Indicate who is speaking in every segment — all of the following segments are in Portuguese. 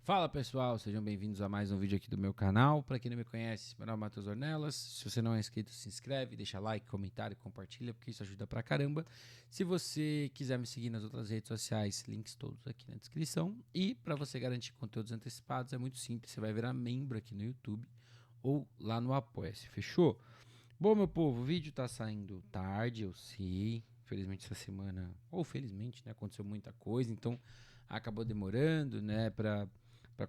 Speaker 1: Fala pessoal, sejam bem-vindos a mais um vídeo aqui do meu canal. Para quem não me conhece, meu nome é Matheus Ornelas. Se você não é inscrito, se inscreve, deixa like, comentário, compartilha, porque isso ajuda pra caramba. Se você quiser me seguir nas outras redes sociais, links todos aqui na descrição. E para você garantir conteúdos antecipados, é muito simples, você vai virar membro aqui no YouTube ou lá no Apoia-se, fechou? Bom, meu povo, o vídeo tá saindo tarde, eu sei. Infelizmente essa semana, ou felizmente, né, aconteceu muita coisa, então acabou demorando, né, pra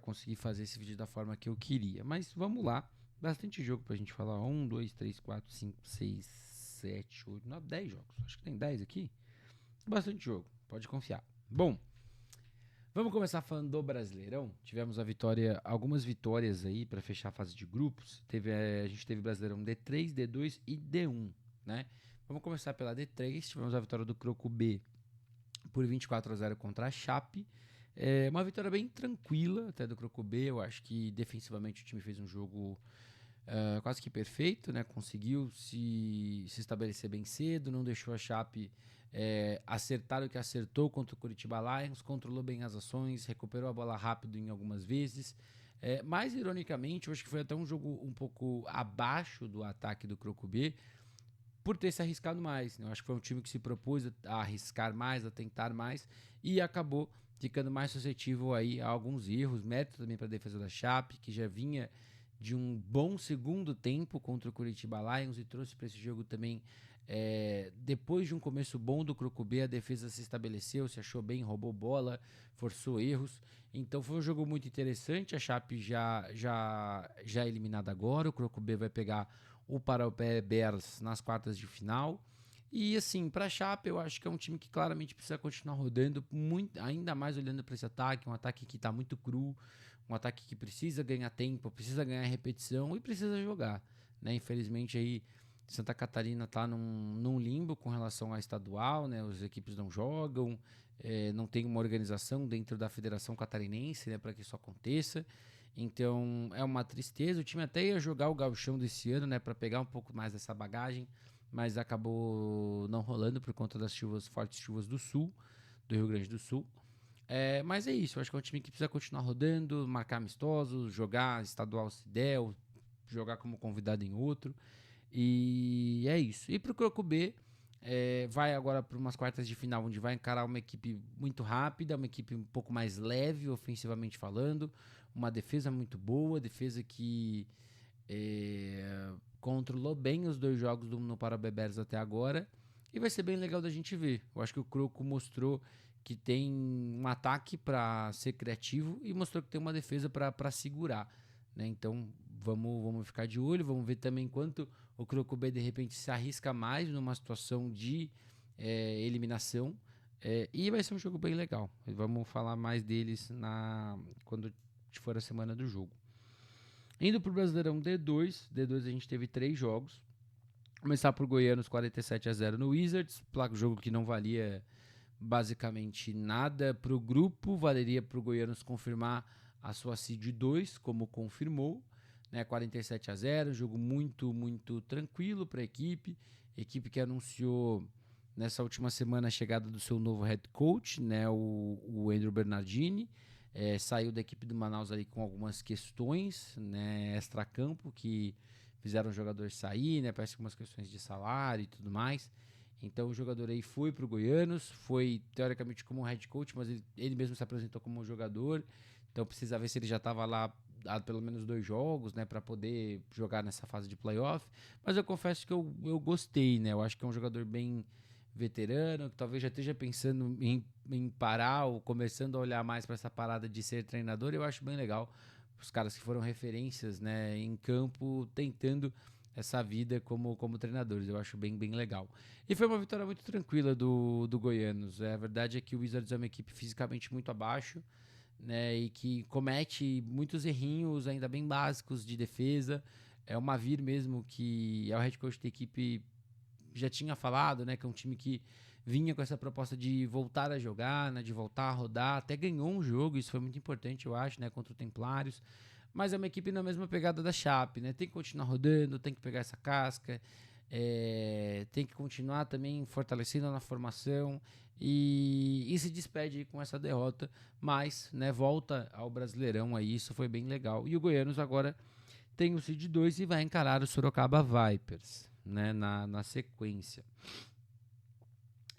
Speaker 1: conseguir fazer esse vídeo da forma que eu queria. Mas vamos lá, bastante jogo pra gente falar. 1, 2, 3, 4, 5, 6, 7, 8, 9, 10 jogos. Acho que tem 10 aqui. Bastante jogo, pode confiar. Bom, vamos começar falando do Brasileirão. Tivemos algumas vitórias aí para fechar a fase de grupos. A gente teve Brasileirão D3, D2 e D1, né? Vamos começar pela D3. Tivemos a vitória do Croco B por 24-0 contra a Chape. Uma vitória bem tranquila até do Croco B. Eu acho que defensivamente o time fez um jogo quase que perfeito, né? Conseguiu se estabelecer bem cedo, não deixou a Chape acertar o que acertou contra o Curitiba Lions, controlou bem as ações, recuperou a bola rápido em algumas vezes. Mais ironicamente, eu acho que foi até um jogo um pouco abaixo do ataque do Croco B, por ter se arriscado mais, né? Eu acho que foi um time que se propôs a arriscar mais, a tentar mais, e acabou ficando mais suscetível aí a alguns erros. Mérito também para a defesa da Chape, que já vinha de um bom segundo tempo contra o Curitiba Lions e trouxe para esse jogo também. Depois de um começo bom do Crocubê, a defesa se estabeleceu, se achou bem, roubou bola, forçou erros. Então foi um jogo muito interessante. A Chape já eliminada agora. O Crocubê vai pegar o Parauapé Bears nas quartas de final. E assim, para a Chape, eu acho que é um time que claramente precisa continuar rodando, muito, ainda mais olhando para esse ataque, um ataque que está muito cru, um ataque que precisa ganhar tempo, precisa ganhar repetição e precisa jogar, né? Infelizmente aí Santa Catarina está num limbo com relação à estadual, né? As equipes não jogam, não tem uma organização dentro da Federação Catarinense, né, para que isso aconteça. Então é uma tristeza. O time até ia jogar o gauchão desse ano, né, para pegar um pouco mais dessa bagagem, mas acabou não rolando por conta das fortes chuvas do sul, do Rio Grande do Sul. Mas é isso, eu acho que é um time que precisa continuar rodando, marcar amistosos, jogar estadual se der, jogar como convidado em outro. E é isso. E pro Croco B, vai agora para umas quartas de final, onde vai encarar uma equipe muito rápida, uma equipe um pouco mais leve, ofensivamente falando, uma defesa muito boa, defesa que controlou bem os dois jogos no Parabéns até agora. E vai ser bem legal da gente ver. Eu acho que o Croco mostrou que tem um ataque para ser criativo e mostrou que tem uma defesa para segurar, né? Então vamos ficar de olho, vamos ver também quanto o Croco B de repente se arrisca mais numa situação de eliminação. E vai ser um jogo bem legal. Vamos falar mais deles quando for a semana do jogo. Indo pro Brasileirão D2, D2 a gente teve 3 jogos. Começar por Goianos 47-0 no Wizards, jogo que não valia basicamente nada pro grupo, valeria pro Goianos confirmar a sua seed 2, como confirmou, né? 47-0, jogo muito, muito tranquilo para a equipe que anunciou nessa última semana a chegada do seu novo head coach, né? O Andrew Bernardini. Saiu da equipe do Manaus ali com algumas questões, né, extracampo, que fizeram o jogador sair, né, parece que umas questões de salário e tudo mais. Então o jogador aí foi pro Goianos, foi teoricamente como um head coach, mas ele mesmo se apresentou como um jogador. Então precisa ver se ele já estava lá há pelo menos 2 jogos, né, para poder jogar nessa fase de playoff. Mas eu confesso que eu gostei, né, eu acho que é um jogador bem veterano, que talvez já esteja pensando em parar ou começando a olhar mais para essa parada de ser treinador. Eu acho bem legal os caras que foram referências, né, em campo tentando essa vida como treinadores. Eu acho bem, bem legal. E foi uma vitória muito tranquila do Goianos. A verdade é que o Wizards é uma equipe fisicamente muito abaixo, né, e que comete muitos errinhos ainda bem básicos de defesa. É o Mavir mesmo, que é o head coach da equipe, já tinha falado, né, que é um time que vinha com essa proposta de voltar a jogar, né, de voltar a rodar, até ganhou um jogo, isso foi muito importante, eu acho, né, contra o Templários, mas é uma equipe na mesma pegada da Chape, né, tem que continuar rodando, tem que pegar essa casca, tem que continuar também fortalecendo na formação e se despede aí com essa derrota, mas, né, volta ao Brasileirão aí, isso foi bem legal. E o Goianos agora tem o Seed 2 e vai encarar o Sorocaba Vipers, né, na sequência.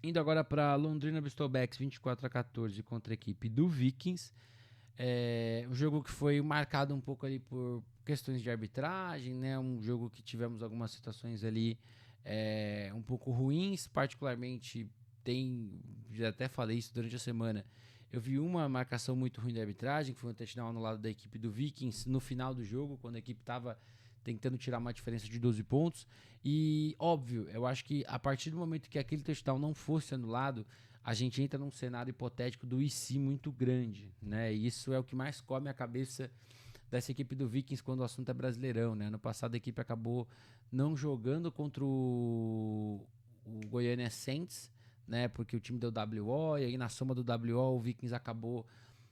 Speaker 1: Indo agora para Londrina Bristol-Becks 24-14 contra a equipe do Vikings. Um jogo que foi marcado um pouco ali por questões de arbitragem, né? Um jogo que tivemos algumas situações ali um pouco ruins, particularmente já até falei isso durante a semana, eu vi uma marcação muito ruim da arbitragem, que foi um touchdown no lado da equipe do Vikings no final do jogo, quando a equipe estava tentando tirar uma diferença de 12 pontos. E, óbvio, eu acho que a partir do momento que aquele touchdown não fosse anulado, a gente entra num cenário hipotético do IC muito grande, né? E isso é o que mais come a cabeça dessa equipe do Vikings quando o assunto é Brasileirão, né? No passado a equipe acabou não jogando contra o Goiânia Saints, né? Porque o time deu WO, e aí na soma do WO o Vikings acabou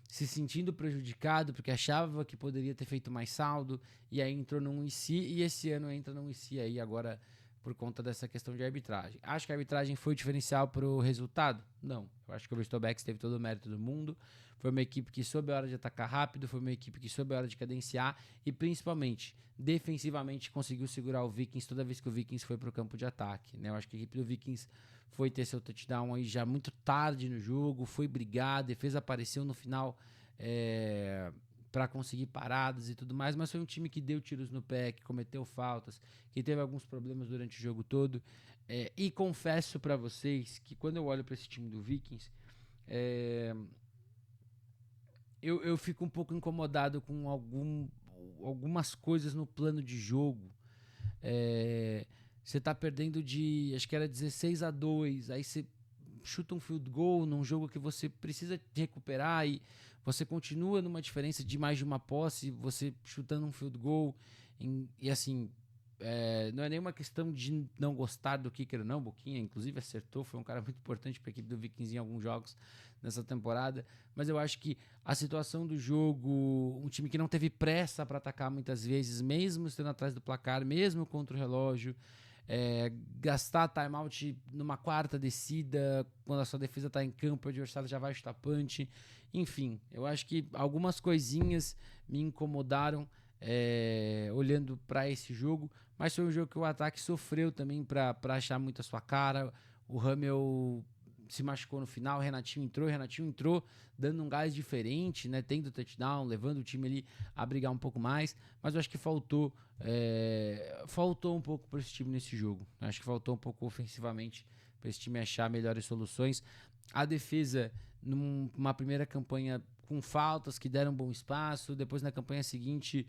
Speaker 1: se sentindo prejudicado porque achava que poderia ter feito mais saldo, e aí entrou num IC, e esse ano entra num IC aí agora por conta dessa questão de arbitragem. Acho que a arbitragem foi diferencial para o resultado? Não. Eu acho que o Bristol Becks teve todo o mérito do mundo. Foi uma equipe que soube a hora de atacar rápido, foi uma equipe que soube a hora de cadenciar e, principalmente, defensivamente conseguiu segurar o Vikings toda vez que o Vikings foi para o campo de ataque, né? Eu acho que a equipe do Vikings foi ter seu touchdown aí já muito tarde no jogo, foi brigar, a defesa apareceu no final para conseguir paradas e tudo mais, mas foi um time que deu tiros no pé, que cometeu faltas, que teve alguns problemas durante o jogo todo. E confesso para vocês que quando eu olho para esse time do Vikings, eu fico um pouco incomodado com algumas coisas no plano de jogo. Você tá perdendo acho que era 16-2, aí você chuta um field goal num jogo que você precisa recuperar e você continua numa diferença de mais de uma posse, você chutando um field goal, e assim, não é nenhuma questão de não gostar do kicker não, Boquinha inclusive acertou, foi um cara muito importante para a equipe do Vikings em alguns jogos nessa temporada, mas eu acho que a situação do jogo, um time que não teve pressa para atacar muitas vezes, mesmo estando atrás do placar, mesmo contra o relógio, gastar timeout numa quarta descida, quando a sua defesa está em campo, o adversário já vai chutar punch. Enfim, eu acho que algumas coisinhas me incomodaram olhando para esse jogo, mas foi um jogo que o ataque sofreu também para achar muito a sua cara. O Hamel se machucou no final, o Renatinho entrou dando um gás diferente, né, tendo touchdown, levando o time ali a brigar um pouco mais, mas eu acho que faltou um pouco para esse time nesse jogo. Eu acho que faltou um pouco ofensivamente para esse time achar melhores soluções. A defesa, numa primeira campanha com faltas que deram bom espaço, depois na campanha seguinte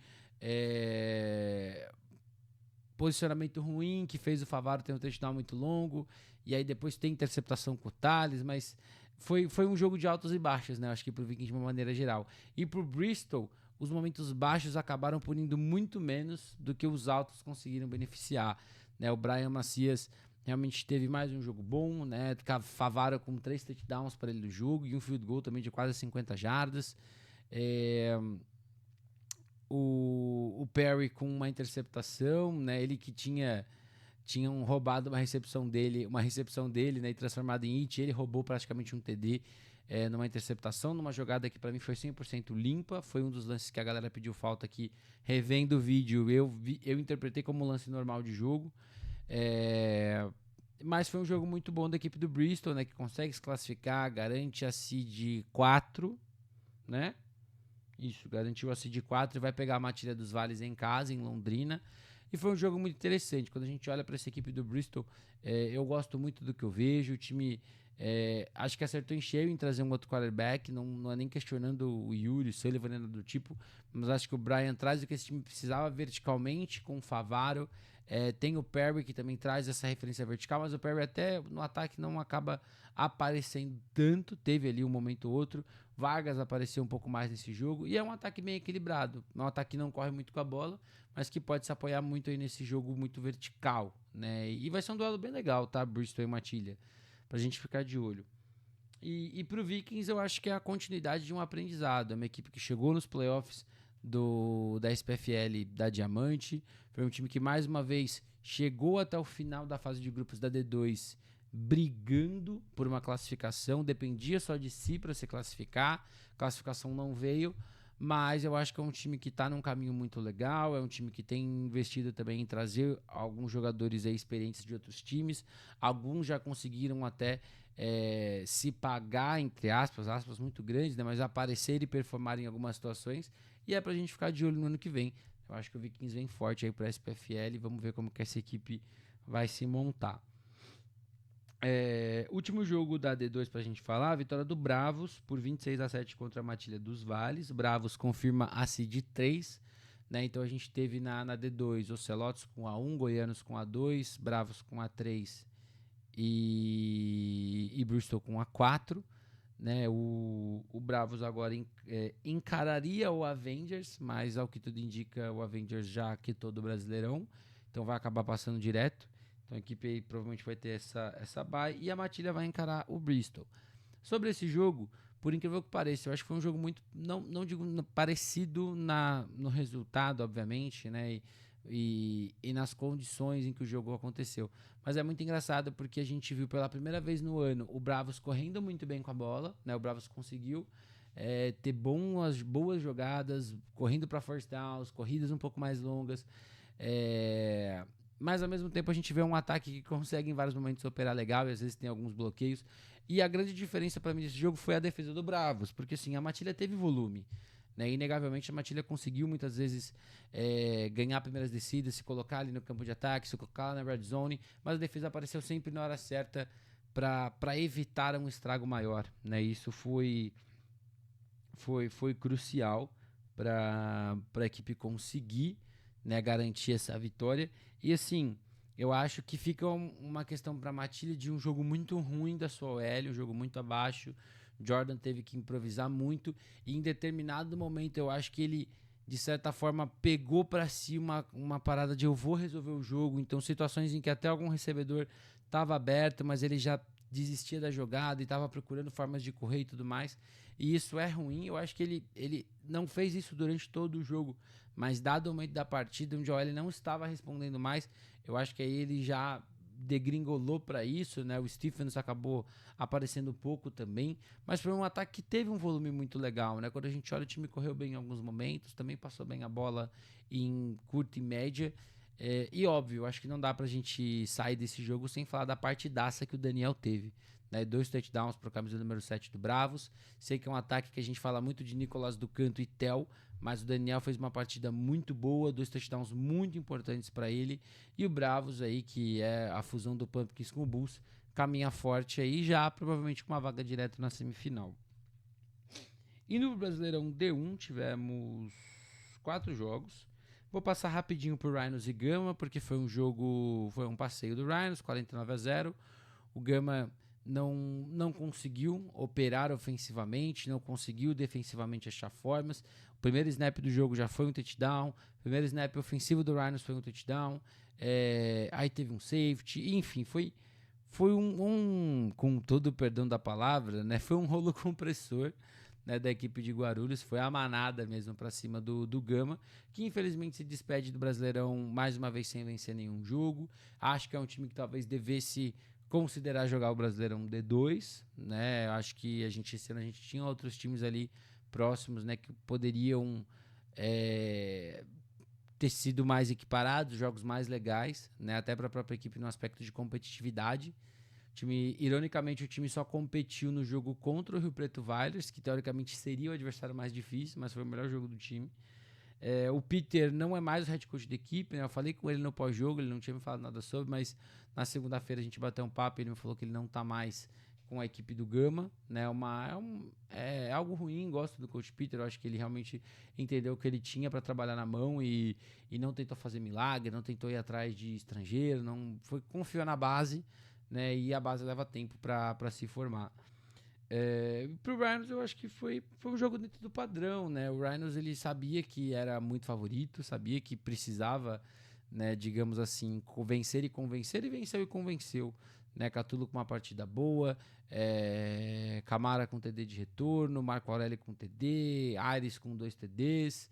Speaker 1: posicionamento ruim, que fez o Favaro ter um touchdown muito longo, e aí depois tem interceptação com o Thales, mas foi um jogo de altos e baixos, né? Acho que pro Vikings de uma maneira geral. E pro Bristol, os momentos baixos acabaram punindo muito menos do que os altos conseguiram beneficiar, né? O Brian Macias realmente teve mais um jogo bom, né? Favaro com 3 touchdowns para ele do jogo e um field goal também de quase 50 jardas. O Perry com uma interceptação, né? Ele que tinham roubado uma recepção dele, né, e transformado em hit, ele roubou praticamente um TD numa interceptação, numa jogada que para mim foi 100% limpa, foi um dos lances que a galera pediu falta aqui, revendo o vídeo, eu interpretei como um lance normal de jogo, mas foi um jogo muito bom da equipe do Bristol, né, que consegue se classificar, garante a seed 4, né? Isso, garantiu a seed 4 e vai pegar a Matilha dos Vales em casa, em Londrina. E foi um jogo muito interessante. Quando a gente olha para essa equipe do Bristol, eu gosto muito do que eu vejo. O time acho que acertou em cheio em trazer um outro quarterback. Não é nem questionando o Yuri, o Sullivan, nada do tipo. Mas acho que o Brian traz o que esse time precisava verticalmente com o Favaro. Tem o Perry, que também traz essa referência vertical, mas o Perry até no ataque não acaba aparecendo tanto. Teve ali um momento ou outro. Vargas apareceu um pouco mais nesse jogo. E é um ataque bem equilibrado. É um ataque que não corre muito com a bola, mas que pode se apoiar muito aí nesse jogo muito vertical, né? E vai ser um duelo bem legal, tá? Bristol e Matilha, pra gente ficar de olho. E pro Vikings eu acho que é a continuidade de um aprendizado. É uma equipe que chegou nos playoffs da SPFL da Diamante. Foi um time que mais uma vez chegou até o final da fase de grupos da D2 brigando por uma classificação, dependia só de si para se classificar, classificação não veio, mas eu acho que é um time que está num caminho muito legal, é um time que tem investido também em trazer alguns jogadores aí experientes de outros times, alguns já conseguiram até se pagar, entre aspas muito grandes, né, mas aparecer e performar em algumas situações, e é pra gente ficar de olho no ano que vem. Eu acho que o Vikings vem forte aí pra SPFL, vamos ver como que essa equipe vai se montar. Último jogo da D2 pra gente falar, a vitória do Bravos por 26-7 contra a Matilha dos Vales. Bravos confirma a seed 3, né? Então a gente teve na D2 Ocelotes com A1, Goianos com A2, Bravos com A3 e Bristol com A4, né? O Bravos agora encararia o Avengers, mas ao que tudo indica, o Avengers já quitou do Brasileirão, então vai acabar passando direto. Então a equipe aí provavelmente vai ter essa bye e a Matilha vai encarar o Bristol. Sobre esse jogo, por incrível que pareça, eu acho que foi um jogo muito, não digo parecido no resultado, obviamente, né? E nas condições em que o jogo aconteceu. Mas é muito engraçado porque a gente viu pela primeira vez no ano o Bravos correndo muito bem com a bola, né? O Bravos conseguiu ter boas jogadas, correndo para first downs, corridas um pouco mais longas. Mas ao mesmo tempo a gente vê um ataque que consegue em vários momentos operar legal e às vezes tem alguns bloqueios. E a grande diferença para mim desse jogo foi a defesa do Bravos, porque assim, a Matilha teve volume, né? Inegavelmente a Matilha conseguiu muitas vezes ganhar primeiras descidas, se colocar ali no campo de ataque, se colocar na red zone, mas a defesa apareceu sempre na hora certa para evitar um estrago maior, né? Isso foi crucial para a equipe conseguir, né, garantir essa vitória. E assim, eu acho que fica uma questão para a Matilha de um jogo muito ruim da sua OL, um jogo muito abaixo. Jordan teve que improvisar muito e em determinado momento eu acho que ele, de certa forma, pegou para si uma parada de eu vou resolver o jogo. Então, situações em que até algum recebedor estava aberto, mas ele já desistia da jogada e estava procurando formas de correr e tudo mais. E isso é ruim. Eu acho que ele não fez isso durante todo o jogo, mas dado o momento da partida, onde o OL não estava respondendo mais, eu acho que aí ele já degringolou para isso, né? O Stephens acabou aparecendo pouco também, mas foi um ataque que teve um volume muito legal, né? Quando a gente olha, o time correu bem em alguns momentos, também passou bem a bola em curta e média. E óbvio, acho que não dá pra gente sair desse jogo sem falar da partidaça que o Daniel teve, né? 2 touchdowns pro camisa número 7 do Bravos. Sei que é um ataque que a gente fala muito de Nicolas do Canto e Tel, mas o Daniel fez uma partida muito boa, 2 touchdowns muito importantes para ele. E o Bravos aí, que é a fusão do Pumpkins com o Bulls, caminha forte aí, já provavelmente com uma vaga direta na semifinal. E no Brasileirão D1 tivemos 4 jogos. Vou passar rapidinho por Rhinos e Gama, porque foi um passeio do Rhinos, 49-0. O Gama não conseguiu operar ofensivamente, não conseguiu defensivamente achar formas. O primeiro snap do jogo já foi um touchdown, o primeiro snap ofensivo do Rhinos foi um touchdown, aí teve um safety, enfim, foi com todo o perdão da palavra, né, foi um rolo compressor, né, da equipe de Guarulhos, foi a manada mesmo para cima do Gama, que infelizmente se despede do Brasileirão mais uma vez sem vencer nenhum jogo. Acho que é um time que talvez devesse considerar jogar o Brasileirão D2, né? Acho que esse ano a gente tinha outros times ali próximos, né, que poderiam ter sido mais equiparados, jogos mais legais, né, até para a própria equipe no aspecto de competitividade. Ironicamente, o time só competiu no jogo contra o Rio Preto Vilers, que teoricamente seria o adversário mais difícil, mas foi o melhor jogo do time. O Peter não é mais o head coach da equipe, né? Eu falei com ele no pós-jogo, ele não tinha me falado nada sobre, mas na segunda-feira a gente bateu um papo e ele me falou que ele não tá mais com a equipe do Gama, né? É algo ruim, gosto do coach Peter, eu acho que ele realmente entendeu o que ele tinha para trabalhar na mão e não tentou fazer milagre, não tentou ir atrás de estrangeiro, confiou na base, né? E a base leva tempo para se formar. Pro Rhinos eu acho que foi um jogo dentro do padrão, né? O Rhinos ele sabia que era muito favorito, sabia que precisava, né, digamos assim, vencer e venceu e convenceu, né? Catulo com uma partida boa, Camara com TD de retorno, Marco Aurélio com TD, Aires com 2 TDs,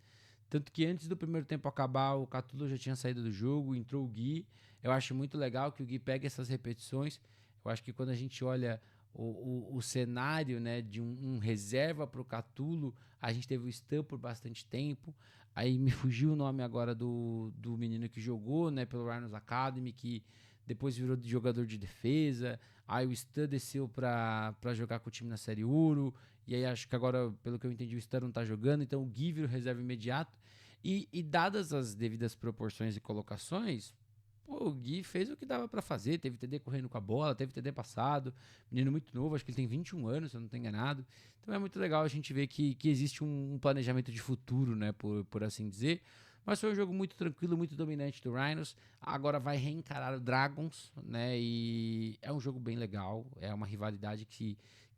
Speaker 1: Tanto que antes do primeiro tempo acabar, o Catulo já tinha saído do jogo, entrou o Gui. Eu acho muito legal que o Gui pegue essas repetições. Eu acho que quando a gente olha o cenário, né, de um reserva para o Catulo, a gente teve o Stan por bastante tempo. Aí me fugiu o nome agora do menino que jogou, né, pelo Rhinos Academy, que depois virou jogador de defesa. Aí o Stan desceu para jogar com o time na Série Ouro. E aí acho que agora, pelo que eu entendi, o Stan não tá jogando. Então o Gui virou reserva imediato. E dadas as devidas proporções e colocações, pô, o Gui fez o que dava para fazer. Teve TD correndo com a bola, teve TD passado. Menino muito novo, acho que ele tem 21 anos, se eu não estou enganado. Então é muito legal a gente ver que existe um planejamento de futuro, né, por assim dizer. Mas foi um jogo muito tranquilo, muito dominante do Rhinos. Agora vai reencarar o Dragons, né? E é um jogo bem legal. É uma rivalidade que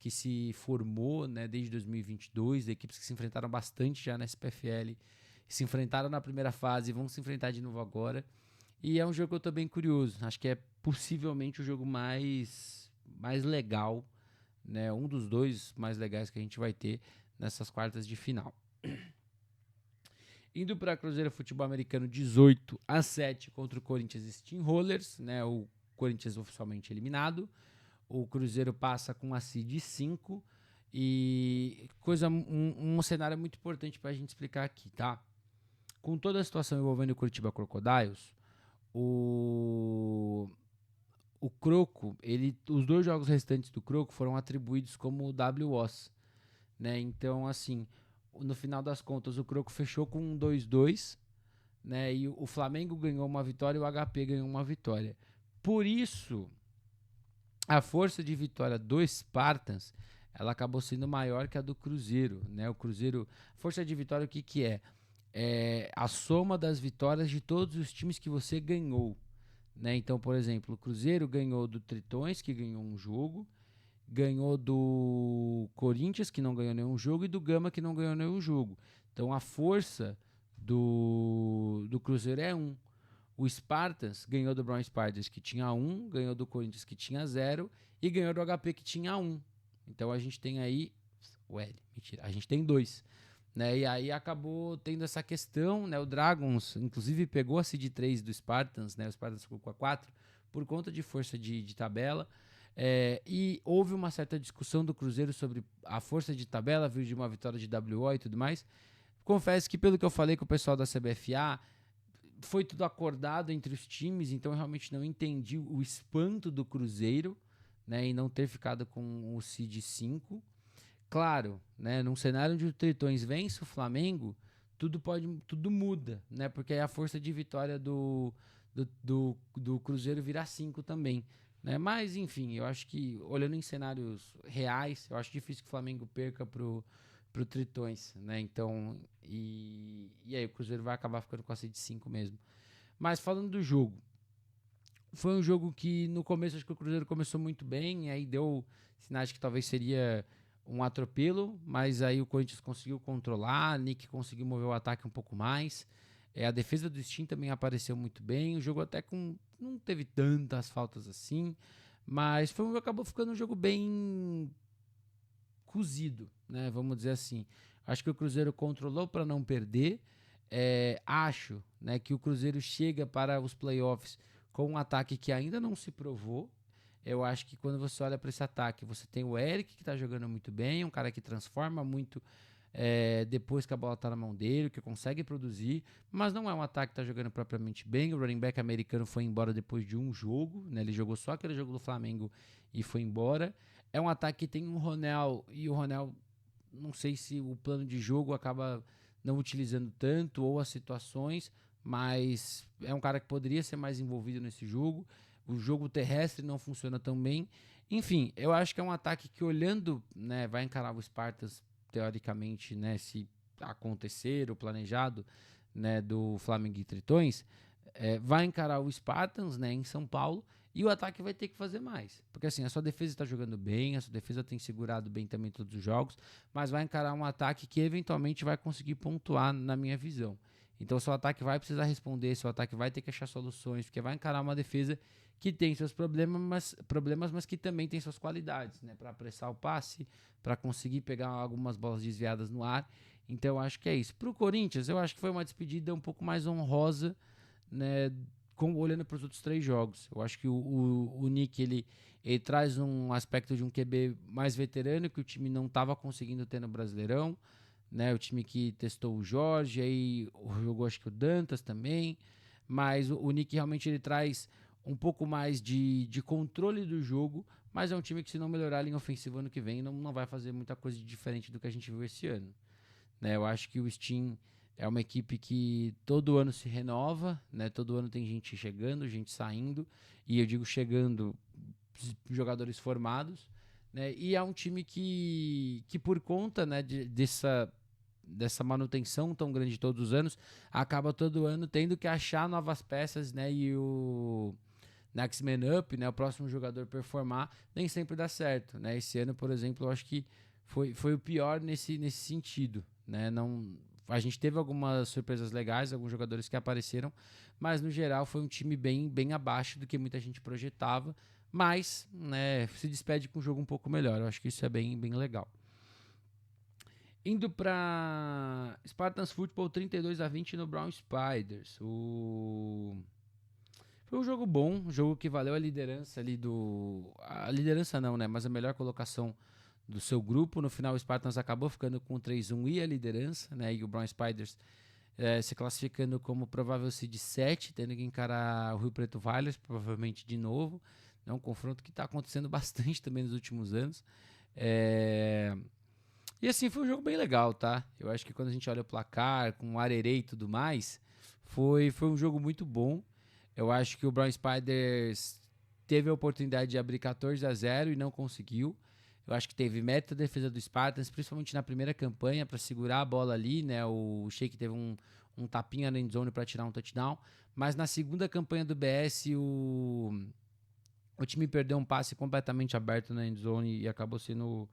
Speaker 1: se formou, né, desde 2022. Equipes que se enfrentaram bastante já na SPFL. Se enfrentaram na primeira fase e vão se enfrentar de novo agora. E é um jogo que eu tô bem curioso. Acho que é possivelmente o jogo mais legal, né? Um dos dois mais legais que a gente vai ter nessas quartas de final. Indo para Cruzeiro Futebol Americano 18-7 contra o Corinthians Steamrollers, né? O Corinthians oficialmente eliminado. O Cruzeiro passa com a seed 5 e um cenário muito importante para a gente explicar aqui, tá? Com toda a situação envolvendo o Curitiba Crocodiles, o Croco, os dois jogos restantes do Croco foram atribuídos como WOS, né? Então, assim, no final das contas, o Croco fechou com um 2-2, né? E o Flamengo ganhou uma vitória e o HP ganhou uma vitória. Por isso, a força de vitória do Spartans, ela acabou sendo maior que a do Cruzeiro, né? O Cruzeiro, força de vitória, o que que é? É a soma das vitórias de todos os times que você ganhou, né? Então, por exemplo, o Cruzeiro ganhou do Tritões, que ganhou um jogo, ganhou do Corinthians, que não ganhou nenhum jogo, e do Gama, que não ganhou nenhum jogo. Então, a força do Cruzeiro é 1. O Spartans ganhou do Brown Spiders, que tinha 1, ganhou do Corinthians, que tinha 0, e ganhou do HP, que tinha 1. Então, a gente tem aí... mentira. A gente tem 2. Né, e aí acabou tendo essa questão, né? O Dragons, inclusive, pegou a seed 3 do Spartans, né? O Spartans ficou com a 4 por conta de força de tabela. E houve uma certa discussão do Cruzeiro sobre a força de tabela, viu de uma vitória de WO e tudo mais. Confesso que, pelo que eu falei com o pessoal da CBFA, foi tudo acordado entre os times, então eu realmente não entendi o espanto do Cruzeiro, né? E não ter ficado com o seed 5. Claro, né, num cenário onde o Tritões vence o Flamengo, tudo muda, né? Porque aí a força de vitória do Cruzeiro vira 5 também, né? Mas, enfim, eu acho que, olhando em cenários reais, eu acho difícil que o Flamengo perca pro Tritões, né? Então, e aí o Cruzeiro vai acabar ficando com a seed 5 mesmo. Mas falando do jogo, foi um jogo que no começo acho que o Cruzeiro começou muito bem, aí deu sinais que talvez seria um atropelo, mas aí o Corinthians conseguiu controlar, Nick conseguiu mover o ataque um pouco mais. A defesa do Steam também apareceu muito bem. O jogo até não teve tantas faltas assim, mas acabou ficando um jogo bem cozido, né? Vamos dizer assim. Acho que o Cruzeiro controlou para não perder. Acho, né, que o Cruzeiro chega para os playoffs com um ataque que ainda não se provou. Eu acho que quando você olha para esse ataque, você tem o Eric, que está jogando muito bem, um cara que transforma muito depois que a bola está na mão dele, que consegue produzir, mas não é um ataque que está jogando propriamente bem. O running back americano foi embora depois de um jogo, né? Ele jogou só aquele jogo do Flamengo e foi embora. É um ataque que tem um Ronel, e o Ronel, não sei se o plano de jogo acaba não utilizando tanto ou as situações, mas é um cara que poderia ser mais envolvido nesse jogo. O jogo terrestre não funciona tão bem. Enfim, eu acho que é um ataque que, olhando, né, vai encarar o Spartans, teoricamente, né, se acontecer o planejado, né, do Flamengo e Tritões, vai encarar o Spartans, né, em São Paulo, e o ataque vai ter que fazer mais. Porque assim, a sua defesa está jogando bem, a sua defesa tem segurado bem também todos os jogos, mas vai encarar um ataque que eventualmente vai conseguir pontuar, na minha visão. Então, seu ataque vai precisar responder, seu ataque vai ter que achar soluções, porque vai encarar uma defesa que tem seus problemas, mas que também tem suas qualidades, né? Para apressar o passe, para conseguir pegar algumas bolas desviadas no ar. Então, eu acho que é isso. Pro Corinthians, eu acho que foi uma despedida um pouco mais honrosa, né? Olhando para os outros 3 jogos. Eu acho que o Nick, ele traz um aspecto de um QB mais veterano que o time não estava conseguindo ter no Brasileirão, né? O time que testou o Jorge, aí jogou acho que o Dantas também, mas o Nick realmente ele traz um pouco mais de controle do jogo, mas é um time que se não melhorar a linha ofensiva ano que vem, não vai fazer muita coisa de diferente do que a gente viu esse ano, né? Eu acho que o Steam é uma equipe que todo ano se renova, né? Todo ano tem gente chegando, gente saindo, e eu digo chegando, jogadores formados, né? E é um time que por conta, né, dessa manutenção tão grande todos os anos, acaba todo ano tendo que achar novas peças, né? E o Next Man Up, né, o próximo jogador performar, nem sempre dá certo, né? Esse ano, por exemplo, eu acho que foi o pior nesse sentido, né? Não, a gente teve algumas surpresas legais, alguns jogadores que apareceram, mas no geral foi um time bem abaixo do que muita gente projetava, mas, né, se despede com um jogo um pouco melhor. Eu acho que isso é bem legal. Indo para Spartans Football 32-20 no Brown Spiders. Foi um jogo bom, um jogo que valeu a liderança ali a liderança não, né? Mas a melhor colocação do seu grupo. No final, o Spartans acabou ficando com 3-1 e a liderança, né? E o Brown Spiders se classificando como provável seed 7, tendo que encarar o Rio Preto Valles, provavelmente de novo. É um confronto que está acontecendo bastante também nos últimos anos. E assim, foi um jogo bem legal, tá? Eu acho que quando a gente olha o placar, com o Arerê e tudo mais, foi um jogo muito bom. Eu acho que o Brown Spiders teve a oportunidade de abrir 14-0 e não conseguiu. Eu acho que teve mérito a defesa do Spartans, principalmente na primeira campanha, para segurar a bola ali, né? O Sheik teve um tapinha na endzone para tirar um touchdown. Mas na segunda campanha do BS, o time perdeu um passe completamente aberto na endzone e acabou sendo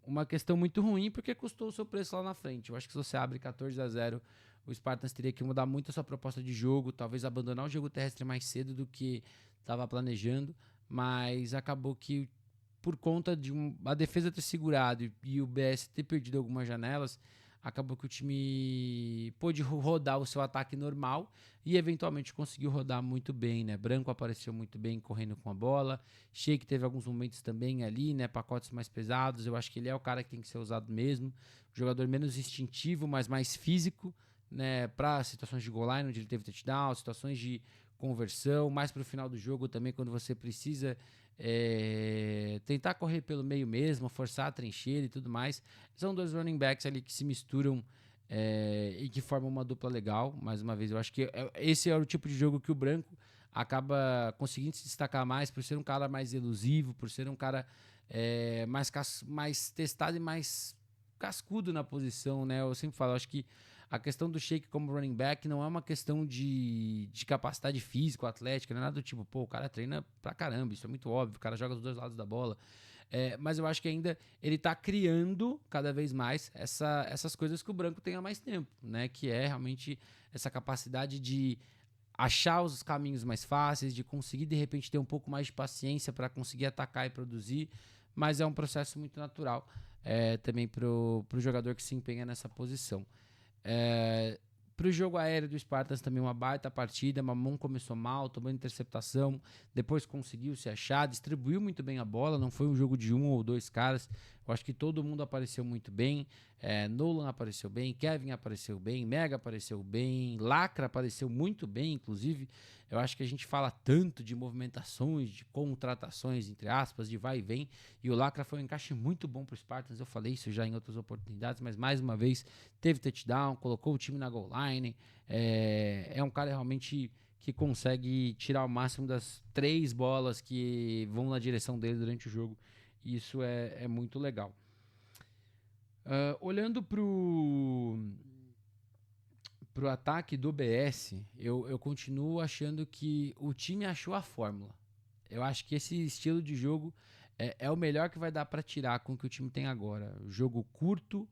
Speaker 1: uma questão muito ruim, porque custou o seu preço lá na frente. Eu acho que se você abre 14-0, o Spartans teria que mudar muito a sua proposta de jogo, talvez abandonar o jogo terrestre mais cedo do que estava planejando, mas acabou que, por conta de a defesa ter segurado e o BS ter perdido algumas janelas, acabou que o time pôde rodar o seu ataque normal e eventualmente conseguiu rodar muito bem, né? Branco apareceu muito bem correndo com a bola, Sheik teve alguns momentos também ali, né? Pacotes mais pesados, eu acho que ele é o cara que tem que ser usado mesmo, jogador menos instintivo, mas mais físico, né? Para situações de goal line, onde ele teve touchdown, situações de conversão, mais para o final do jogo também, quando você precisa tentar correr pelo meio mesmo, forçar a trincheira e tudo mais. São 2 running backs ali que se misturam e que formam uma dupla legal. Mais uma vez, eu acho que esse é o tipo de jogo que o Branco acaba conseguindo se destacar mais por ser um cara mais elusivo, por ser um cara mais testado e mais cascudo na posição, né? Eu sempre falo, acho que a questão do Sheik como running back não é uma questão de capacidade física, atlética, não é nada do tipo, pô, o cara treina pra caramba, isso é muito óbvio, o cara joga dos 2 lados da bola. Mas eu acho que ainda ele tá criando cada vez mais essas coisas que o Branco tem há mais tempo, né? Que é realmente essa capacidade de achar os caminhos mais fáceis, de conseguir de repente ter um pouco mais de paciência para conseguir atacar e produzir, mas é um processo muito natural também pro jogador que se empenha nessa posição. Para o jogo aéreo do Spartans também uma baita partida. Mamon começou mal, tomando interceptação, depois conseguiu se achar, distribuiu muito bem a bola, não foi um jogo de 1 ou 2 caras. Eu acho que todo mundo apareceu muito bem. Nolan apareceu bem, Kevin apareceu bem, Mega apareceu bem, Lacra apareceu muito bem, inclusive. Eu acho que a gente fala tanto de movimentações, de contratações, entre aspas, de vai e vem, e o Lacra foi um encaixe muito bom para o Spartans. Eu falei isso já em outras oportunidades, mas mais uma vez teve touchdown, colocou o time na goal line. É um cara realmente que consegue tirar o máximo das 3 bolas que vão na direção dele durante o jogo. E isso é muito legal. Olhando pro ataque do BS, eu continuo achando que o time achou a fórmula. Eu acho que esse estilo de jogo é o melhor que vai dar para tirar com o que o time tem agora. Jogo curto,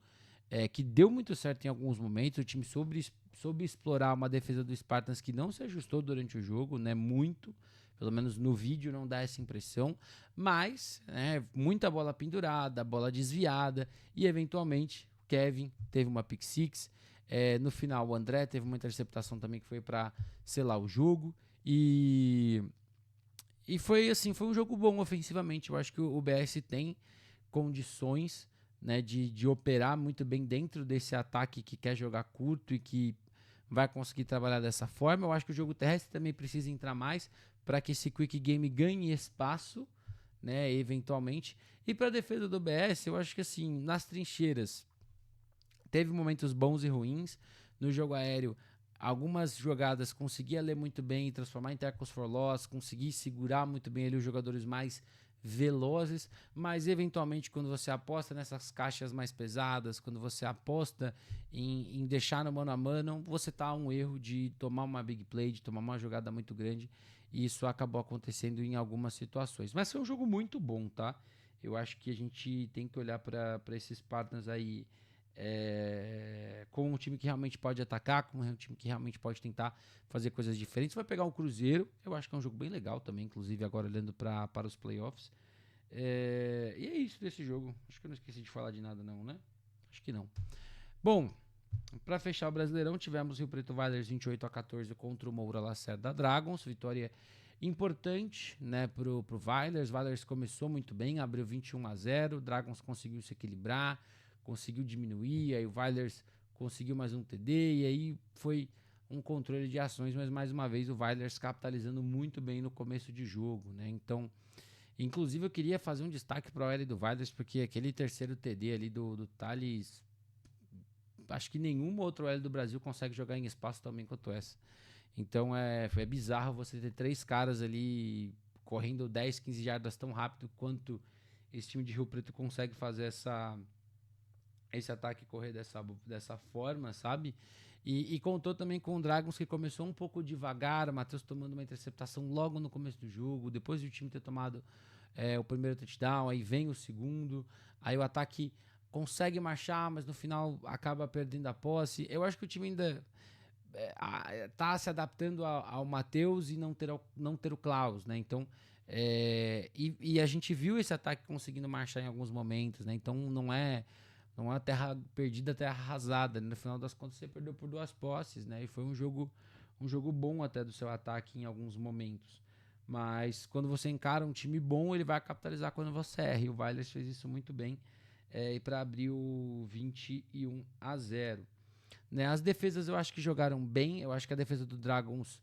Speaker 1: que deu muito certo em alguns momentos. O time soube explorar uma defesa do Spartans que não se ajustou durante o jogo, né? Muito. Pelo menos no vídeo não dá essa impressão. Mas, muita bola pendurada, bola desviada e, eventualmente, Kevin teve uma pick six. No final, o André teve uma interceptação também que foi para selar o jogo. E foi assim, foi um jogo bom ofensivamente. Eu acho que o BS tem condições, né, de operar muito bem dentro desse ataque que quer jogar curto e que vai conseguir trabalhar dessa forma. Eu acho que o jogo terrestre também precisa entrar mais para que esse quick game ganhe espaço, né, eventualmente. E para a defesa do BS, eu acho que assim, nas trincheiras, teve momentos bons e ruins. No jogo aéreo, algumas jogadas conseguia ler muito bem e transformar em tackles for loss, conseguir segurar muito bem ali os jogadores mais velozes, mas eventualmente quando você aposta nessas caixas mais pesadas, quando você aposta em deixar no mano a mano, você tá a um erro de tomar uma big play, de tomar uma jogada muito grande, e isso acabou acontecendo em algumas situações. Mas foi um jogo muito bom, tá? Eu acho que a gente tem que olhar para esses partners aí com um time que realmente pode atacar, com um time que realmente pode tentar fazer coisas diferentes. Vai pegar o Cruzeiro, eu acho que é um jogo bem legal também, inclusive agora olhando para os playoffs. E é isso desse jogo. Acho que eu não esqueci de falar de nada não, né? Acho que não. Bom, para fechar o Brasileirão, tivemos Rio Preto Vaders 28-14 contra o Moura Lacerda Dragons, vitória importante, né, pro Vaders. Vaders começou muito bem, abriu 21-0, Dragons conseguiu se equilibrar, conseguiu diminuir, aí o Vaders conseguiu mais um TD, e aí foi um controle de ações, mas mais uma vez o Vaders capitalizando muito bem no começo de jogo, né? Então, inclusive eu queria fazer um destaque para o L do Vaders, porque aquele terceiro TD ali do Thales, acho que nenhum outro L do Brasil consegue jogar em espaço tão bem quanto essa. Então é bizarro você ter 3 caras ali correndo 10, 15 jardas tão rápido quanto esse time de Rio Preto consegue fazer esse ataque correr dessa forma, sabe? E contou também com o Dragons, que começou um pouco devagar, o Matheus tomando uma interceptação logo no começo do jogo, depois do time ter tomado o primeiro touchdown, aí vem o segundo, aí o ataque consegue marchar, mas no final acaba perdendo a posse. Eu acho que o time ainda tá se adaptando ao Matheus e não ter o Klaus, né? Então, e a gente viu esse ataque conseguindo marchar em alguns momentos, né? Então não é terra perdida, terra arrasada, né? No final das contas você perdeu por 2 posses, né? E foi um jogo bom até do seu ataque em alguns momentos. Mas quando você encara um time bom, ele vai capitalizar quando você erra. E o Vailers fez isso muito bem, e para abrir o 21-0. Né, as defesas eu acho que jogaram bem. Eu acho que a defesa do Dragons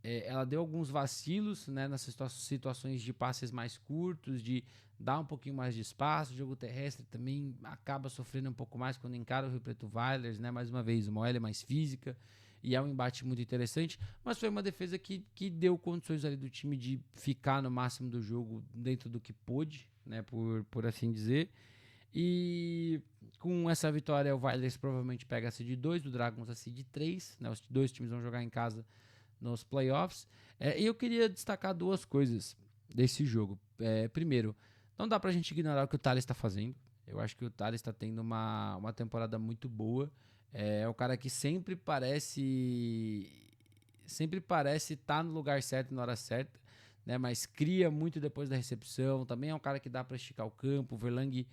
Speaker 1: ela deu alguns vacilos, né, nas situações de passes mais curtos, de dar um pouquinho mais de espaço. O jogo terrestre também acaba sofrendo um pouco mais quando encara o Rio Preto Vailers, né? Mais uma vez, uma OL mais física e é um embate muito interessante, mas foi uma defesa que deu condições ali do time de ficar no máximo do jogo dentro do que pôde, né, por assim dizer. E com essa vitória, o Vailers provavelmente pega a seed 2, o Dragons a seed 3, né? Os 2 times vão jogar em casa nos playoffs. E eu queria destacar 2 coisas desse jogo. Primeiro, não dá pra gente ignorar o que o Thales está fazendo. Eu acho que o Thales está tendo uma temporada muito boa. É o cara que sempre parece estar no lugar certo na hora certa, né? Mas cria muito depois da recepção. Também é um cara que dá para esticar o campo. O Verlang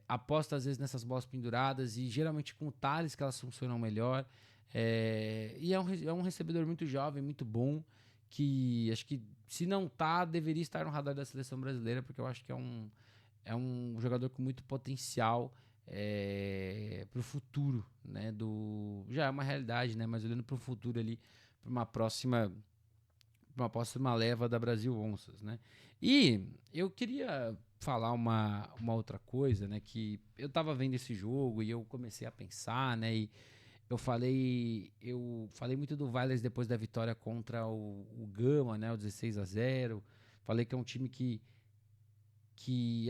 Speaker 1: aposta às vezes nessas bolas penduradas e geralmente com o Thales que elas funcionam melhor. E é um recebedor muito jovem, muito bom, que acho que se não tá, deveria estar no radar da seleção brasileira, porque eu acho que é um jogador com muito potencial para o futuro, né? Já é uma realidade, né? Mas olhando para o futuro ali, para uma próxima leva da Brasil Onças, né? E eu queria falar uma outra coisa, né? Que eu tava vendo esse jogo e eu comecei a pensar, né? E eu falei muito do Vailers depois da vitória contra o Gama, né? O 16-0. Falei que é um time que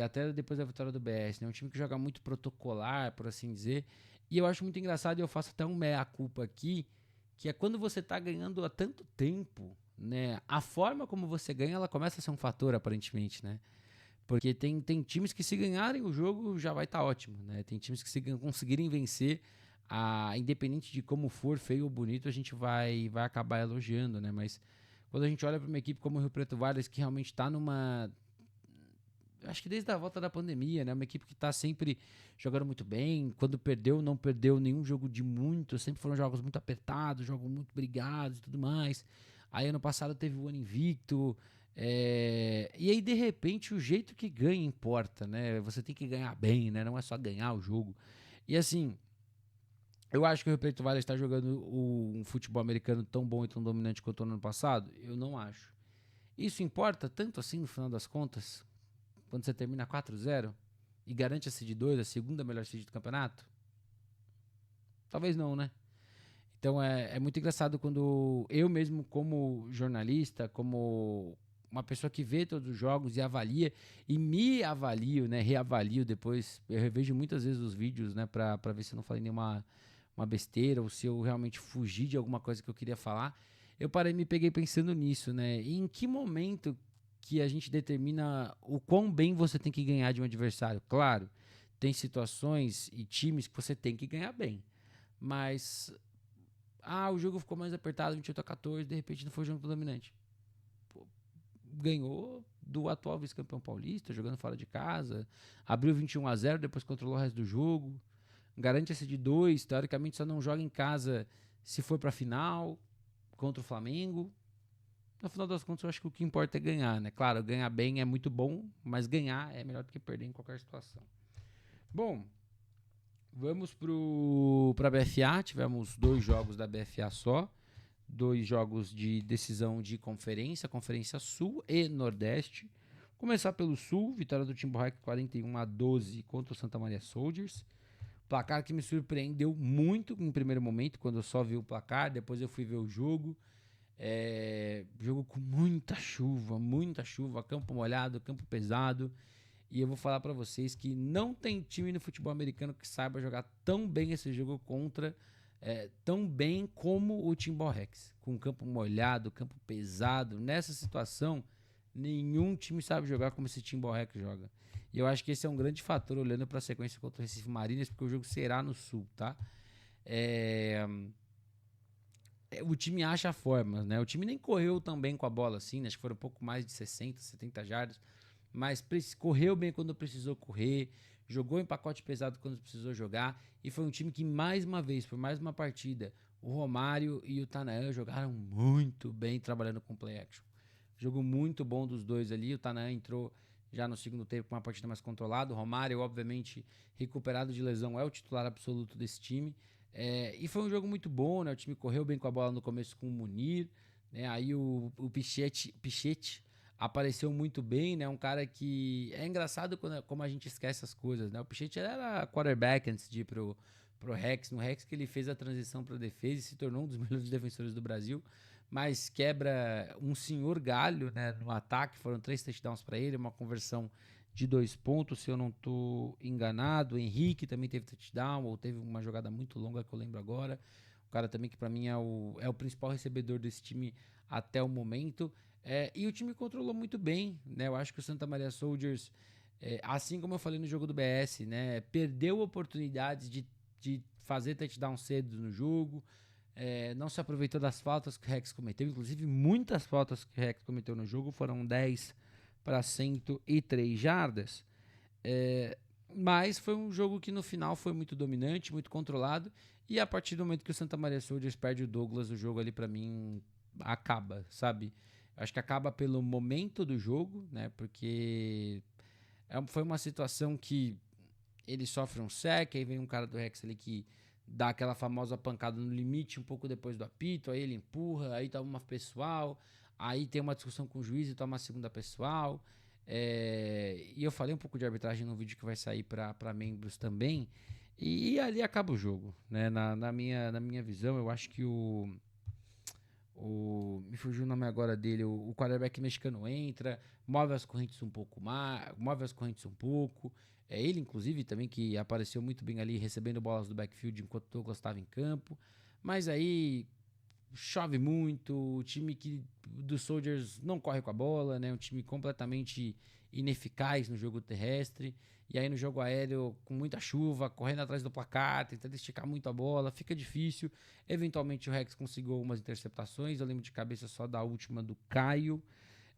Speaker 1: até depois da vitória do BS, né? Um time que joga muito protocolar, por assim dizer. E eu acho muito engraçado, e eu faço até um meia-culpa aqui, que é quando você tá ganhando há tanto tempo, né? A forma como você ganha, ela começa a ser um fator, aparentemente, né? Porque tem times que se ganharem o jogo já vai estar ótimo, né? Tem times que se conseguirem vencer, independente de como for, feio ou bonito, a gente vai acabar elogiando, né? Mas quando a gente olha para uma equipe como o Rio Preto Vailers, que realmente está acho que desde a volta da pandemia, né? Uma equipe que tá sempre jogando muito bem. Quando perdeu, não perdeu nenhum jogo de muito. Sempre foram jogos muito apertados, jogos muito brigados e tudo mais. Aí ano passado teve o ano invicto. E aí, de repente, o jeito que ganha importa, né? Você tem que ganhar bem, né? Não é só ganhar o jogo. E assim, eu acho que o Rio Preto Vale está jogando um futebol americano tão bom e tão dominante quanto no ano passado. Eu não acho. Isso importa tanto assim no final das contas? Quando você termina 4-0 e garante a seed 2, a segunda melhor seed do campeonato? Talvez não, né? Então é muito engraçado quando eu mesmo, como jornalista, como uma pessoa que vê todos os jogos e avalia, e me avalio, né? Reavalio depois. Eu revejo muitas vezes os vídeos, né? Pra ver se eu não falei nenhuma uma besteira ou se eu realmente fugi de alguma coisa que eu queria falar. Eu parei e me peguei pensando nisso, né? E em que momento que a gente determina o quão bem você tem que ganhar de um adversário? Claro, tem situações e times que você tem que ganhar bem. Mas o jogo ficou mais apertado, 28-14, de repente não foi o jogo dominante. Pô, ganhou do atual vice-campeão paulista, jogando fora de casa, abriu 21-0, depois controlou o resto do jogo, garante esse de 2, teoricamente só não joga em casa se for pra final, contra o Flamengo. No final das contas, eu acho que o que importa é ganhar, né? Claro, ganhar bem é muito bom, mas ganhar é melhor do que perder em qualquer situação. Bom, vamos para a BFA. Tivemos 2 jogos da BFA só. 2 jogos de decisão de Conferência Sul e Nordeste. Começar pelo Sul, vitória do Timberlake 41-12 contra o Santa Maria Soldiers. Placar que me surpreendeu muito em primeiro momento, quando eu só vi o placar, depois eu fui ver o jogo. Jogo com muita chuva, campo molhado, campo pesado. E eu vou falar pra vocês que não tem time no futebol americano que saiba jogar tão bem esse jogo tão bem como o Timberrex, com campo molhado, campo pesado. Nessa situação, nenhum time sabe jogar como esse Timberrex joga. E eu acho que esse é um grande fator olhando para a sequência contra o Recife Mariners, porque o jogo será no Sul, tá? O time acha formas, né? O time nem correu tão bem com a bola assim, né? Acho que foram um pouco mais de 60, 70 jardas, mas correu bem quando precisou correr, jogou em pacote pesado quando precisou jogar, e foi um time que, mais uma vez, por mais uma partida, o Romário e o Tanaã jogaram muito bem trabalhando com play action. Jogo muito bom dos dois ali, o Tanaã entrou já no segundo tempo com uma partida mais controlada, o Romário, obviamente, recuperado de lesão, é o titular absoluto desse time. E foi um jogo muito bom, né? O time correu bem com a bola no começo com o Munir, né? Aí o Pichete apareceu muito bem, né? Um cara que é engraçado como a gente esquece as coisas, né? O Pichete era quarterback antes de ir pro Rex. No Rex que ele fez a transição para defesa e se tornou um dos melhores defensores do Brasil, mas quebra um senhor galho, né? No ataque, foram 3 touchdowns para ele, uma conversão de 2 pontos, se eu não estou enganado. O Henrique também teve touchdown, ou teve uma jogada muito longa que eu lembro agora. O cara também que para mim é o principal recebedor desse time até o momento. E o time controlou muito bem, né? Eu acho que o Santa Maria Soldiers, assim como eu falei no jogo do BS, né? Perdeu oportunidades de fazer touchdown cedo no jogo. Não se aproveitou das faltas que o Rex cometeu. Inclusive, muitas faltas que o Rex cometeu no jogo. Foram 10 para 103 jardas. Mas foi um jogo que no final foi muito dominante, muito controlado. E a partir do momento que o Santa Maria Soldiers perde o Douglas, o jogo ali para mim acaba, sabe? Acho que acaba pelo momento do jogo, né? Porque foi uma situação que ele sofre um sec, aí vem um cara do Rex ali que dá aquela famosa pancada no limite um pouco depois do apito, aí ele empurra, aí toma uma pessoal, aí tem uma discussão com o juiz e toma uma segunda pessoal. E eu falei um pouco de arbitragem no vídeo que vai sair para membros também, e ali acaba o jogo, né? Na minha visão, eu acho que me fugiu o nome agora dele, o quarterback mexicano entra, move as correntes um pouco mais, move as correntes um pouco. Ele, inclusive, também que apareceu muito bem ali, recebendo bolas do backfield enquanto o Douglas estava em campo. Mas aí chove muito, o time dos Soldiers não corre com a bola, né? Um time completamente ineficaz no jogo terrestre. E aí no jogo aéreo, com muita chuva, correndo atrás do placar, tentando esticar muito a bola, fica difícil. Eventualmente o Rex conseguiu algumas interceptações, eu lembro de cabeça só da última do Caio.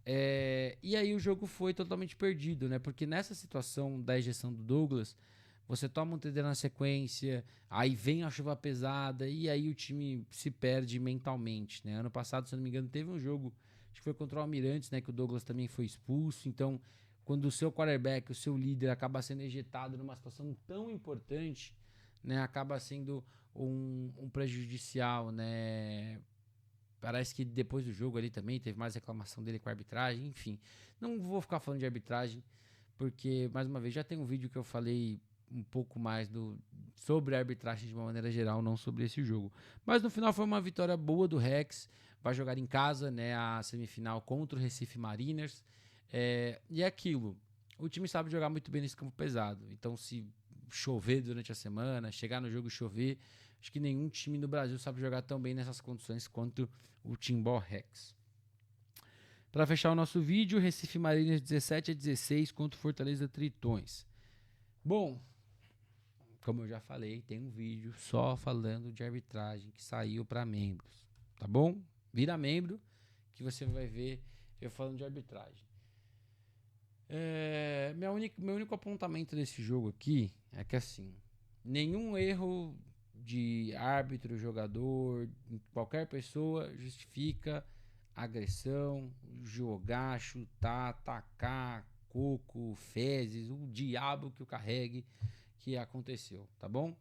Speaker 1: E aí o jogo foi totalmente perdido, né? Porque nessa situação da ejeção do Douglas, você toma um TD na sequência, aí vem a chuva pesada e aí o time se perde mentalmente, né? Ano passado, se eu não me engano, teve um jogo, acho que foi contra o Almirantes, né? Que o Douglas também foi expulso. Então, quando o seu quarterback, o seu líder, acaba sendo ejetado numa situação tão importante, né? Acaba sendo um prejudicial, né? Parece que depois do jogo ali também teve mais reclamação dele com a arbitragem, enfim. Não vou ficar falando de arbitragem, porque, mais uma vez, já tem um vídeo que eu falei um pouco mais sobre a arbitragem de uma maneira geral, não sobre esse jogo. Mas no final foi uma vitória boa do Rex, vai jogar em casa, né, a semifinal contra o Recife Mariners. E é aquilo, o time sabe jogar muito bem nesse campo pesado, então se chover durante a semana, chegar no jogo e chover, acho que nenhum time no Brasil sabe jogar tão bem nessas condições quanto o Timbó Rex. Para fechar o nosso vídeo, Recife Mariners 17-16 contra o Fortaleza Tritões. Bom, como eu já falei, tem um vídeo só falando de arbitragem que saiu para membros, tá bom? Vira membro que você vai ver eu falando de arbitragem. Meu único apontamento desse jogo aqui é que assim, nenhum erro de árbitro, jogador, qualquer pessoa justifica agressão, jogar, chutar, atacar, coco, fezes, o diabo que o carregue que aconteceu, tá bom?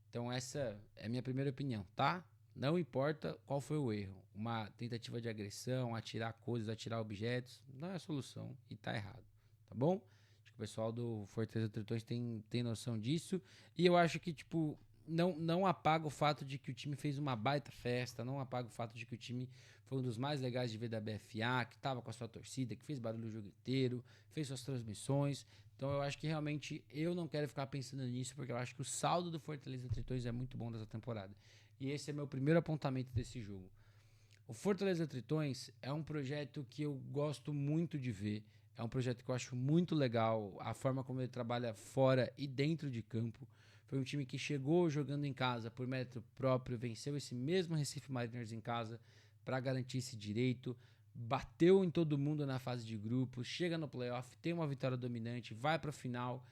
Speaker 1: Então essa é a minha primeira opinião, tá? Não importa qual foi o erro, uma tentativa de agressão, atirar coisas, atirar objetos, não é a solução e tá errado, tá bom? Acho que o pessoal do Fortaleza Tritões tem noção disso e eu acho que, tipo, não apaga o fato de que o time fez uma baita festa, não apaga o fato de que o time foi um dos mais legais de ver da BFA, que tava com a sua torcida, que fez barulho o jogo inteiro, fez suas transmissões. Então eu acho que realmente eu não quero ficar pensando nisso, porque eu acho que o saldo do Fortaleza Tritões é muito bom dessa temporada. E esse é meu primeiro apontamento desse jogo. O Fortaleza Tritões é um projeto que eu gosto muito de ver. É um projeto que eu acho muito legal, a forma como ele trabalha fora e dentro de campo. Foi um time que chegou jogando em casa por mérito próprio, venceu esse mesmo Recife Mariners em casa para garantir esse direito, bateu em todo mundo na fase de grupos, chega no playoff, tem uma vitória dominante, vai para a final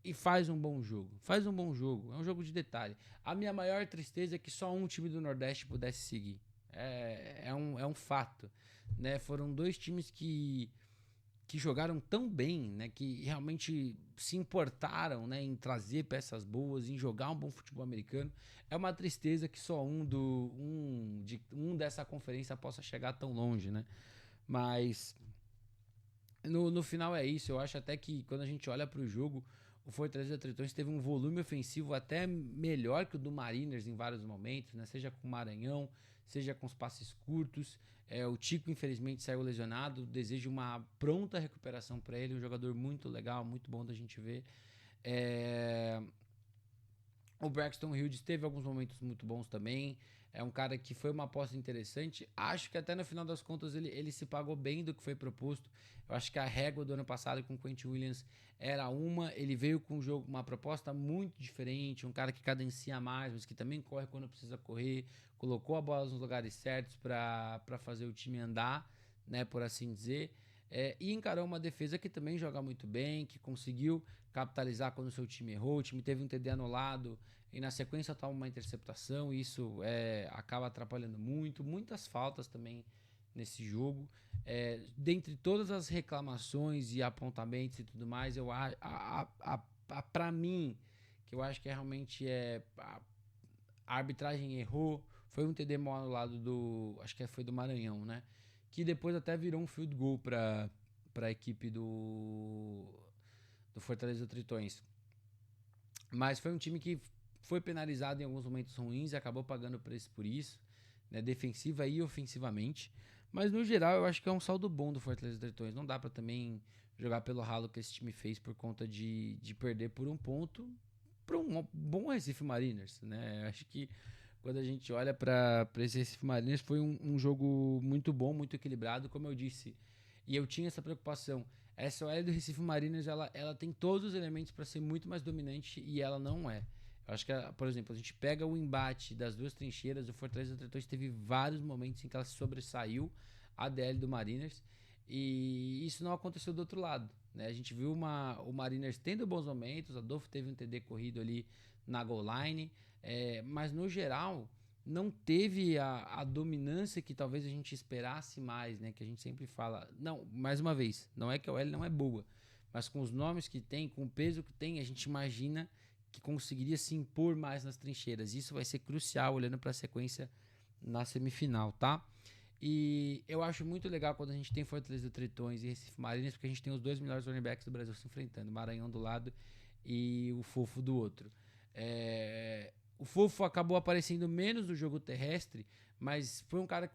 Speaker 1: e faz um bom jogo. Faz um bom jogo, é um jogo de detalhe. A minha maior tristeza é que só um time do Nordeste pudesse seguir. É um fato, né? Foram dois times que jogaram tão bem, né, que realmente se importaram, né, em trazer peças boas, em jogar um bom futebol americano. É uma tristeza que só um dessa conferência possa chegar tão longe, né? Mas no final é isso. Eu acho até que quando a gente olha para o jogo, o Fortaleza Tritões teve um volume ofensivo até melhor que o do Mariners em vários momentos, né? Seja com o Maranhão, seja com os passes curtos. O Tico, infelizmente, saiu lesionado. Desejo uma pronta recuperação para ele. Um jogador muito legal, muito bom da gente ver. O Braxton Hughes teve alguns momentos muito bons também. É um cara que foi uma aposta interessante. Acho que até no final das contas ele se pagou bem do que foi proposto. Eu acho que a régua do ano passado com o Quentin Williams era uma. Ele veio com um jogo, uma proposta muito diferente. Um cara que cadencia mais, mas que também corre quando precisa correr. Colocou a bola nos lugares certos para fazer o time andar, né, por assim dizer. E encarou uma defesa que também joga muito bem, que conseguiu capitalizar quando o seu time errou. O time teve um TD anulado e na sequência toma uma interceptação. E isso acaba atrapalhando muitas faltas também nesse jogo. Dentre todas as reclamações e apontamentos e tudo mais, para mim, que eu acho que realmente a arbitragem errou, foi um TD mal anulado acho que foi do Maranhão, né? Que depois até virou um field goal para a equipe do Fortaleza Tritões. Mas foi um time que foi penalizado em alguns momentos ruins e acabou pagando preço por isso, né, defensiva e ofensivamente. Mas no geral eu acho que é um saldo bom do Fortaleza Tritões. Não dá para também jogar pelo ralo que esse time fez por conta de perder por um ponto para um bom Recife Mariners, né? Eu acho que quando a gente olha para esse Recife Mariners foi um jogo muito bom, muito equilibrado, como eu disse. E eu tinha essa preocupação. Essa OL do Recife Mariners, ela tem todos os elementos para ser muito mais dominante e ela não é. Eu acho que, por exemplo, a gente pega o embate das duas trincheiras, o Fortaleza Tritões teve vários momentos em que ela se sobressaiu a DL do Mariners. E isso não aconteceu do outro lado, né? A gente viu o Mariners tendo bons momentos, a Adolfo teve um TD corrido ali na goal line, mas no geral não teve a dominância que talvez a gente esperasse mais, né? Que a gente sempre fala. Não, mais uma vez, não é que a OL não é boa, mas com os nomes que tem, com o peso que tem, a gente imagina que conseguiria se impor mais nas trincheiras. Isso vai ser crucial olhando para a sequência na semifinal, tá? E eu acho muito legal quando a gente tem Fortaleza Tritões e Recife Mariners, porque a gente tem os dois melhores running backs do Brasil se enfrentando, Maranhão do lado e o Fofo do outro. O Fofo acabou aparecendo menos no jogo terrestre, mas foi um cara que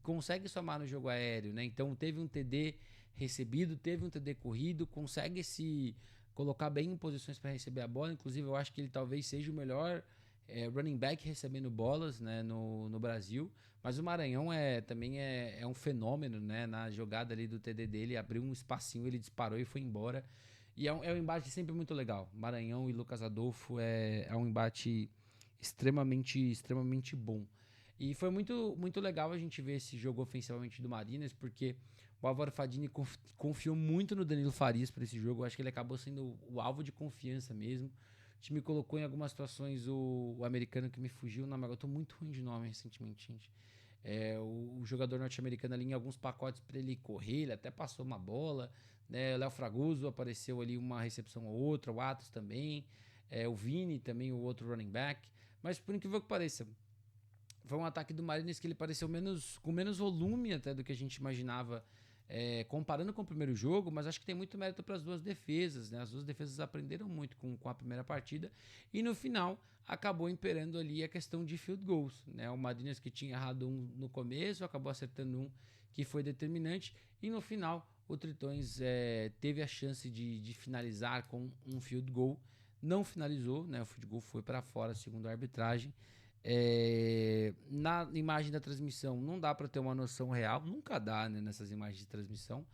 Speaker 1: consegue somar no jogo aéreo, né? Então teve um TD recebido, teve um TD corrido, consegue se colocar bem em posições para receber a bola. Inclusive, eu acho que ele talvez seja o melhor running back recebendo bolas, né, no Brasil. Mas o Maranhão também é um fenômeno, né? Na jogada ali do TD dele, abriu um espacinho, ele disparou e foi embora. E é um embate sempre muito legal. Maranhão e Lucas Adolfo é um embate extremamente bom. E foi muito legal a gente ver esse jogo ofensivamente do Mariners, porque o Álvaro Fadini confiou muito no Danilo Farias para esse jogo. Eu acho que ele acabou sendo o alvo de confiança mesmo. O time colocou em algumas situações o americano que me fugiu. Não, mas eu tô muito ruim de nome recentemente, gente. O jogador norte-americano ali em alguns pacotes para ele correr, ele até passou uma bola, né? O Léo Fraguso apareceu ali uma recepção ou outra, o Atos também, o Vini também, o outro running back. Mas por incrível que pareça, foi um ataque do Mariners que ele pareceu com menos volume até do que a gente imaginava, comparando com o primeiro jogo, mas acho que tem muito mérito para as duas defesas, né? As duas defesas aprenderam muito com a primeira partida e no final acabou imperando ali a questão de field goals, né? O Mariners que tinha errado um no começo, acabou acertando um que foi determinante e no final o Tritões teve a chance de finalizar com um field goal, não finalizou, né? O field goal foi para fora segundo a arbitragem. Na imagem da transmissão não dá para ter uma noção real, nunca dá, né, nessas imagens de transmissão,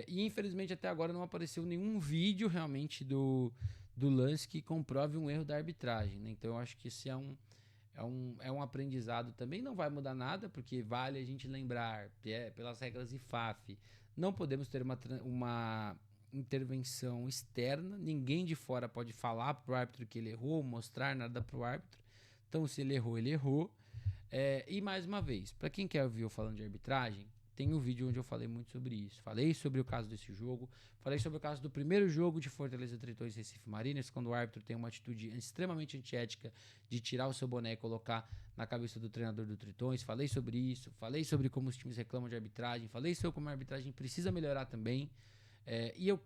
Speaker 1: e infelizmente até agora não apareceu nenhum vídeo realmente do lance que comprove um erro da arbitragem, né? Então eu acho que esse é um aprendizado também, não vai mudar nada, porque vale a gente lembrar que pelas regras IFAF não podemos ter uma intervenção externa, ninguém de fora pode falar pro árbitro que ele errou, mostrar nada pro árbitro. Então, se ele errou, ele errou. E mais uma vez, para quem quer ouvir eu falando de arbitragem, tem um vídeo onde eu falei muito sobre isso. Falei sobre o caso desse jogo, falei sobre o caso do primeiro jogo de Fortaleza Tritões e Recife Mariners, quando o árbitro tem uma atitude extremamente antiética de tirar o seu boné e colocar na cabeça do treinador do Tritões. Falei sobre isso, falei sobre como os times reclamam de arbitragem, falei sobre como a arbitragem precisa melhorar também. E eu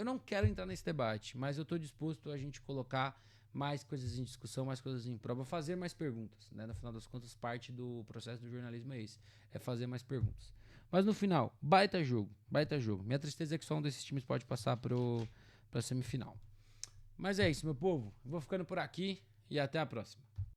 Speaker 1: não quero entrar nesse debate, mas eu estou disposto a gente colocar mais coisas em discussão, mais coisas em prova, fazer mais perguntas, né? No final das contas, parte do processo do jornalismo é esse, é fazer mais perguntas. Mas no final, baita jogo, baita jogo. Minha tristeza é que só um desses times pode passar pra semifinal. Mas é isso, meu povo. Eu vou ficando por aqui e até a próxima.